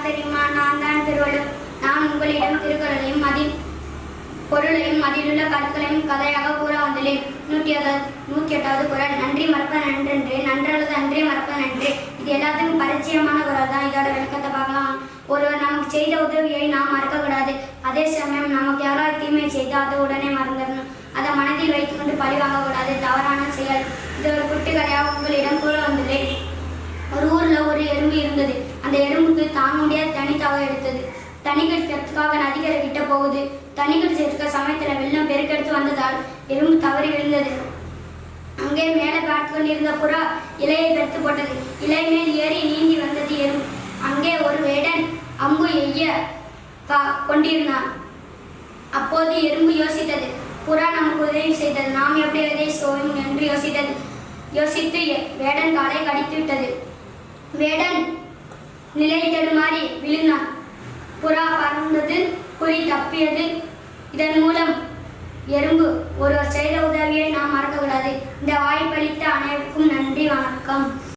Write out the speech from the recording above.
யார் தெரியுமா? நான் தான் திருவள்ளுவர். நான் உங்களிடம் திருக்குறளையும் பொருளையும் அதிலுள்ள கருத்துக்களையும் கதையாக கூற வந்துள்ளேன். 108வது குறள். நன்றி மறப்பது நன்றன்று, நன்றல்லது அன்றே மறப்பது நன்று. இது எல்லாத்துக்கும் பரிச்சயமான குறள் தான். இதோட விளக்கத்தை பார்க்கலாம். ஒருவர் நமக்கு செய்த உதவியை நாம் மறக்கக்கூடாது. அதே சமயம் நமக்கு யாராவது தீமை செய்து அதை உடனே மறந்துடணும். அதை மனதில் வைத்துக்கொண்டு பழி வாங்கக்கூடாது. தவறான செயல். இது ஒரு குட்டி கதையாக உங்களிடம் கூற வந்துள்ளேன். ஒரு ஊர்ல ஒரு எறும்பு இருந்தது. அந்த எறும்புக்கு தானுடைய தனித்தாக எடுத்தது. தண்ணி கடிக்கிறதுக்காக நதிக்கரை கிட்ட போகுது. தண்ணி கடிச்சிருக்க சமயத்துல வெள்ளம் பெருக்கெடுத்து வந்ததால் எறும்பு தவறி விழுந்தது. அங்கே மேலே பார்த்து கொண்டிருந்த புறா இலையை பெருத்து போட்டது. இலை மேல் ஏறி நீந்தி வந்தது எறும்பு. அங்கே ஒரு வேடன் அம்பு எய்ய கொண்டிருந்தான். அப்போது எறும்பு யோசித்தது, புறா நமக்கு உதவி செய்தது, நாம் எப்படி உதவி செய்வோம் என்று யோசித்து வேடன் காலை கடித்து விட்டது. வேடன் நிலை தடுமாறி விழுந்தான். புறா பறந்தது, குறி தப்பியது. இதன் மூலம் எறும்பு ஒருவர் செய்த உதவியை நாம் மறக்கக்கூடாது. இந்த வாய்ப்பளித்த அனைவருக்கும் நன்றி, வணக்கம்.